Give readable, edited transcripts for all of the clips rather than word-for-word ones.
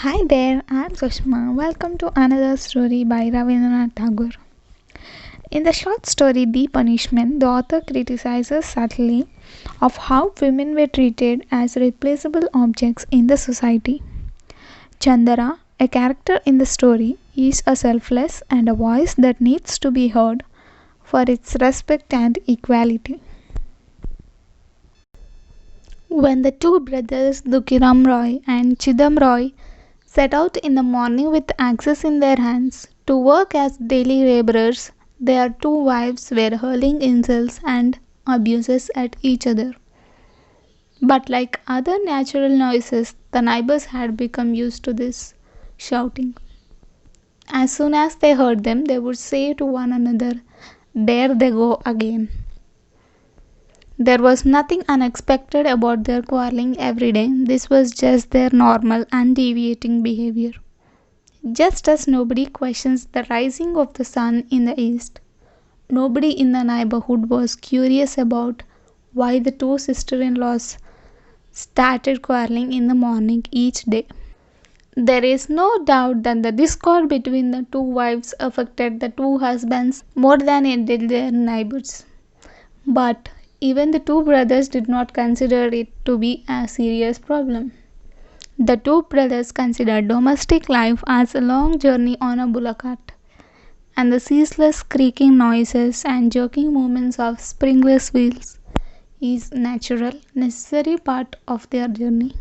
Hi there, I'm Sushma. Welcome to another story by Ravindranath Tagore. In the short story The Punishment, the author criticizes subtly of how women were treated as replaceable objects in the society. Chandara, a character in the story, is a selfless and a voice that needs to be heard for its respect and equality. When the two brothers Dukiram Roy and Chidam Roy set out in the morning with axes in their hands to work as daily laborers, their two wives were hurling insults and abuses at each other. But like other natural noises, the neighbors had become used to this shouting. As soon as they heard them, they would say to one another, "There they go again." There was nothing unexpected about their quarreling every day. This was just their normal, undeviating behavior. Just as nobody questions the rising of the sun in the east, nobody in the neighborhood was curious about why the two sister in laws started quarreling in the morning each day. There is no doubt that the discord between the two wives affected the two husbands more than it did their neighbors. But even the two brothers did not consider it to be a serious problem. The two brothers considered domestic life as a long journey on a bullock cart, and the ceaseless creaking noises and jerking movements of springless wheels is natural, necessary part of their journey.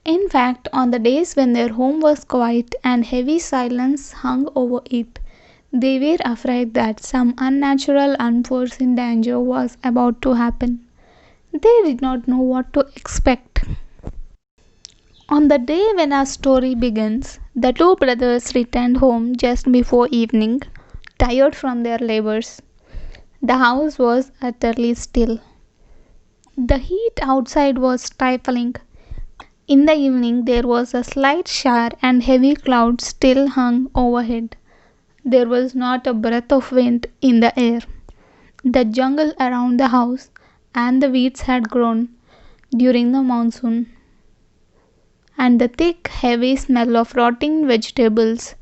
In fact, on the days when their home was quiet and heavy silence hung over it, they were afraid that some unnatural, unforeseen danger was about to happen. They did not know what to expect. On the day when our story begins, the two brothers returned home just before evening, tired from their labors. The house was utterly still. The heat outside was stifling. In the evening, there was a slight shower and heavy clouds still hung overhead. There was not a breath of wind in the air. The jungle around the house and the weeds had grown during the monsoon, and the thick, heavy smell of rotting vegetables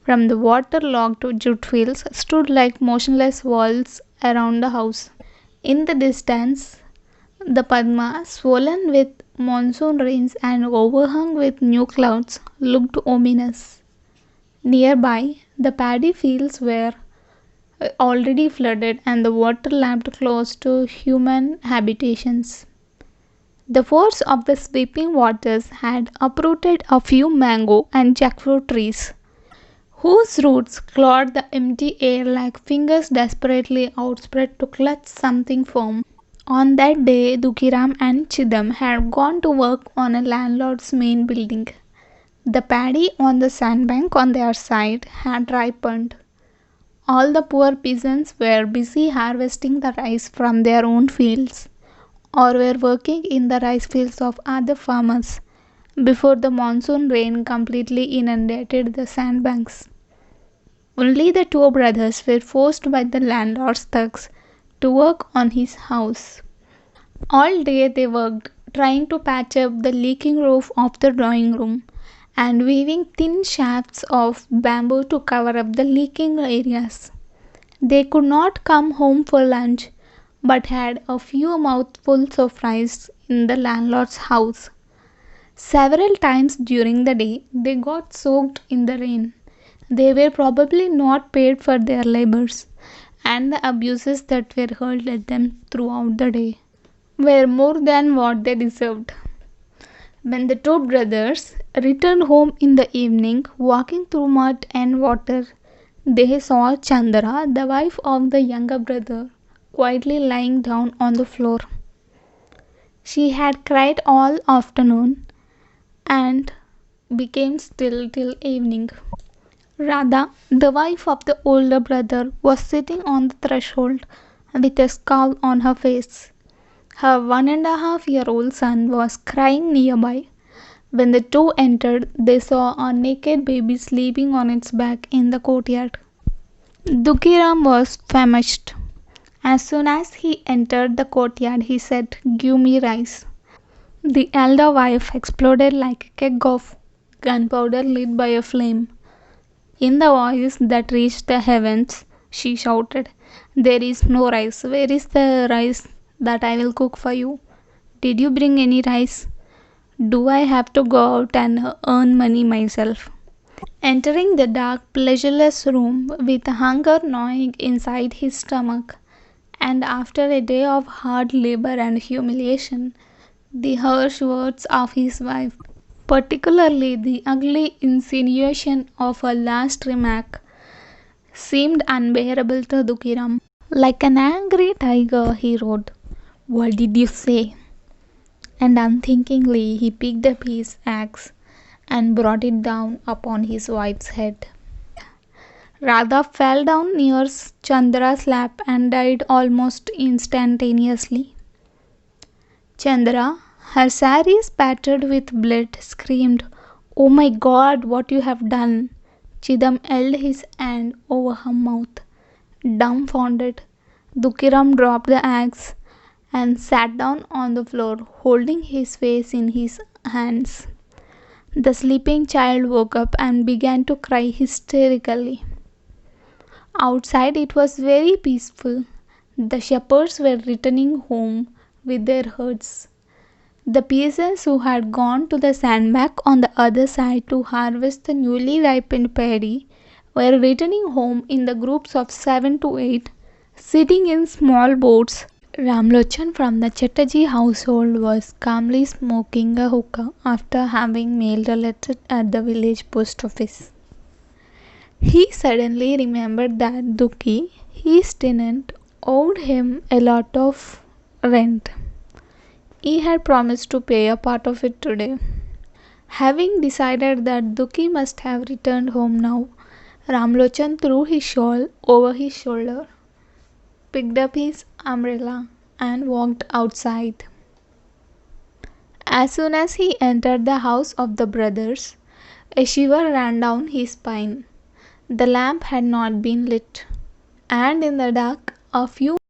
from the waterlogged jute fields stood like motionless walls around the house. In the distance, the Padma, swollen with monsoon rains and overhung with new clouds, looked ominous. Nearby, the paddy fields were already flooded and the water lapped close to human habitations. The force of the sweeping waters had uprooted a few mango and jackfruit trees, whose roots clawed the empty air like fingers desperately outspread to clutch something firm. On that day, Dukiram and Chidam had gone to work on a landlord's main building. The paddy on the sandbank on their side had ripened. All the poor peasants were busy harvesting the rice from their own fields, or were working in the rice fields of other farmers before the monsoon rain completely inundated the sandbanks. Only the two brothers were forced by the landlord's thugs to work on his house. All day they worked, trying to patch up the leaking roof of the drawing room and weaving thin shafts of bamboo to cover up the leaking areas. They could not come home for lunch, but had a few mouthfuls of rice in the landlord's house. Several times during the day they got soaked in the rain. They were probably not paid for their labors, and the abuses that were hurled at them throughout the day were more than what they deserved. When the two brothers returned home in the evening, walking through mud and water, they saw Chandra, the wife of the younger brother, quietly lying down on the floor. She had cried all afternoon and became still till evening. Radha, the wife of the older brother, was sitting on the threshold with a scowl on her face. Her 1.5-year-old son was crying nearby. When the two entered, they saw a naked baby sleeping on its back in the courtyard. Dukiram was famished. As soon as he entered the courtyard, he said, "Give me rice." The elder wife exploded like a keg of gunpowder lit by a flame. In the voice that reached the heavens, she shouted, "There is no rice. Where is the rice that I will cook for you? Did you bring any rice? Do I have to go out and earn money myself?" Entering the dark, pleasureless room with hunger gnawing inside his stomach, and after a day of hard labor and humiliation, the harsh words of his wife, particularly the ugly insinuation of her last remark, seemed unbearable to Dukiram. Like an angry tiger, he roared, "What did you say?" And unthinkingly he picked up his axe and brought it down upon his wife's head. Radha fell down near Chandra's lap and died almost instantaneously. Chandra, her saree spattered with blood, screamed, "Oh my God, what you have done!" Chidam held his hand over her mouth, dumbfounded. Dukiram dropped the axe and sat down on the floor, holding his face in his hands. The sleeping child woke up and began to cry hysterically. Outside it was very peaceful. The shepherds were returning home with their herds. The peasants who had gone to the sandbank on the other side to harvest the newly ripened paddy were returning home in the groups of 7 to 8, sitting in small boats. Ramlochan from the Chatterjee household was calmly smoking a hookah after having mailed a letter at the village post office. He suddenly remembered that Duki, his tenant, owed him a lot of rent. He had promised to pay a part of it today. Having decided that Duki must have returned home now, Ramlochan threw his shawl over his shoulder, picked up his umbrella, and walked outside. As soon as he entered the house of the brothers, a shiver ran down his spine. The lamp had not been lit, and in the dark a few